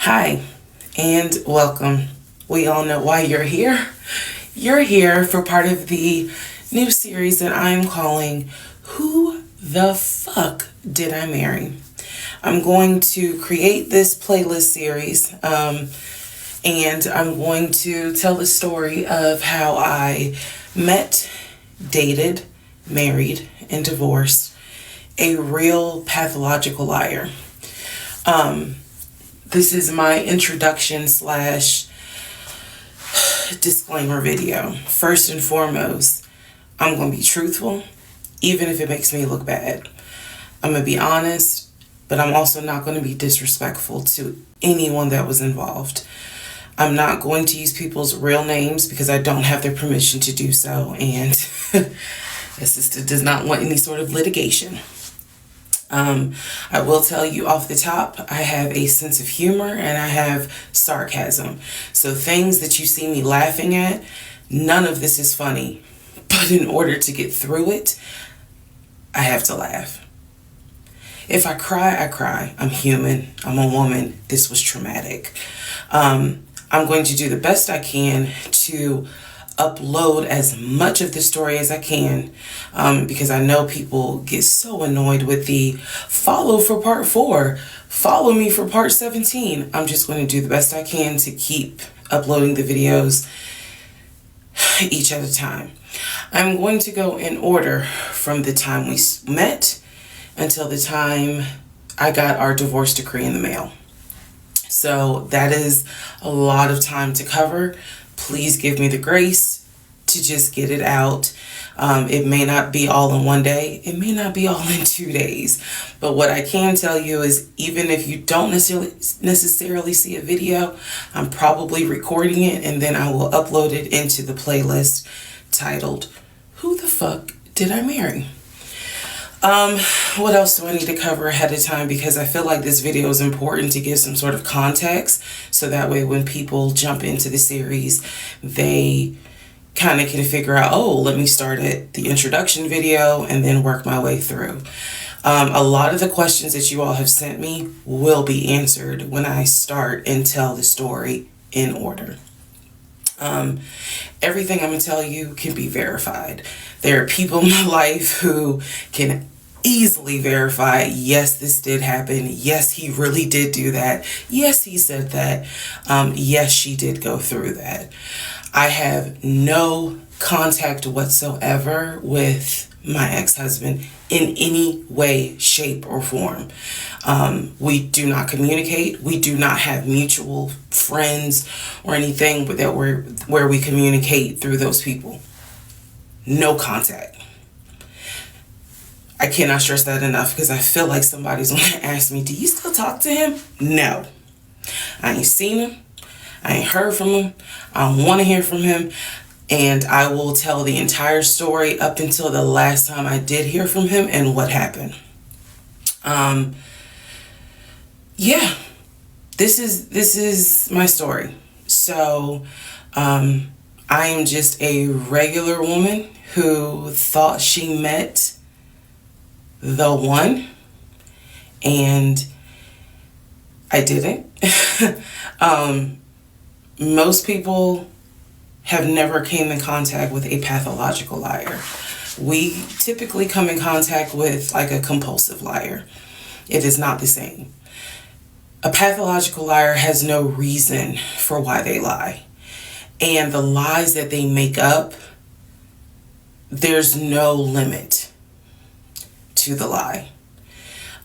Hi, and welcome. We all know why you're here. You're here for part of the new series that I'm calling Who the Fuck Did I Marry? I'm going to create this playlist series, and I'm going to tell the story of how I met, dated, married, and divorced a real pathological liar. This is my introduction slash disclaimer video. First and foremost, I'm going to be truthful, even if it makes me look bad. I'm going to be honest, but I'm also not going to be disrespectful to anyone that was involved. I'm not going to use people's real names because I don't have their permission to do so, and the sister does not want any sort of litigation. I will tell you off the top, I have a sense of humor and I have sarcasm. So things that you see me laughing at, none of this is funny. But in order to get through it, I have to laugh. If I cry, I cry. I'm human. I'm a woman. This was traumatic. I'm going to do the best I can to upload as much of the story as I can, because I know people get so annoyed with the follow for part 4, follow me for part 17. I'm just going to do the best I can to keep uploading the videos each at a time. I'm going to go in order from the time we met until the time I got our divorce decree in the mail. So that is a lot of time to cover. Please give me the grace to just get it out. It may not be all in one day. It may not be all in 2 days. But what I can tell you is, even if you don't necessarily see a video, I'm probably recording it and then I will upload it into the playlist titled, Who the Fuck Did I Marry? What else do I need to cover ahead of time? Because I feel like this video is important to give some sort of context, so that way when people jump into the series, they kind of can figure out, oh, let me start at the introduction video and then work my way through. A lot of the questions that you all have sent me will be answered when I start and tell the story in order. Everything I'm going to tell you can be verified. There are people in my life who can easily verify, yes, this did happen. Yes, he really did do that. Yes, he said that. Yes, she did go through that. I have no contact whatsoever with my ex-husband in any way, shape, or form. We do not communicate. We do not have mutual friends or anything where we communicate through those people. No contact. I cannot stress that enough, because I feel like somebody's going to ask me, do you still talk to him? No. I ain't seen him. I ain't heard from him. I don't want to hear from him. And I will tell the entire story up until the last time I did hear from him and what happened. Yeah, this is my story. So, I am just a regular woman who thought she met the one, and I didn't. Most people have never came in contact with a pathological liar. We typically come in contact with like a compulsive liar. It is not the same. A pathological liar has no reason for why they lie. And the lies that they make up, there's no limit to the lie.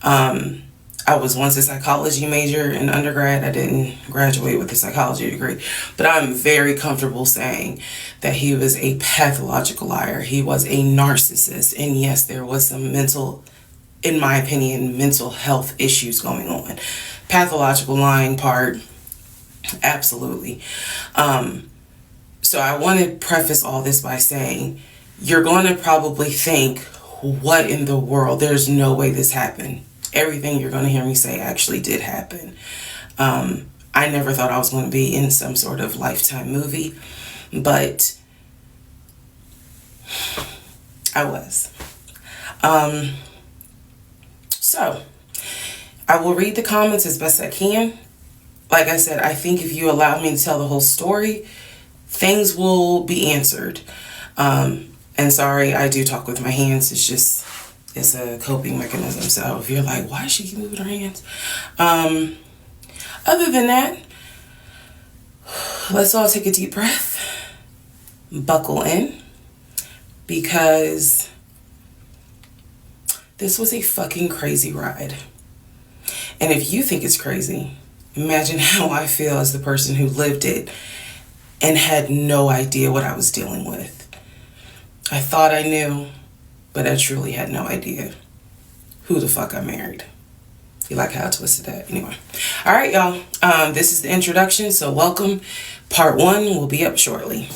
I was once a psychology major in undergrad. I didn't graduate with a psychology degree, but I'm very comfortable saying that he was a pathological liar. He was a narcissist. And yes, there was some in my opinion, mental health issues going on. Pathological lying part, absolutely. So I want to preface all this by saying, you're going to probably think, what in the world? There's no way this happened. Everything you're going to hear me say actually did happen. I never thought I was going to be in some sort of Lifetime movie, but I was. So I will read the comments as best I can. like I said, I think if you allow me to tell the whole story, things will be answered. And sorry, I do talk with my hands. It's a coping mechanism. So if you're like, why does she keep moving her hands? Other than that, let's all take a deep breath, buckle in, because this was a fucking crazy ride. And if you think it's crazy, imagine how I feel as the person who lived it and had no idea what I was dealing with. I thought I knew, but I truly had no idea who the fuck I married. You like how I twisted that? Anyway. All right, y'all. This is the introduction, so welcome. Part 1 will be up shortly.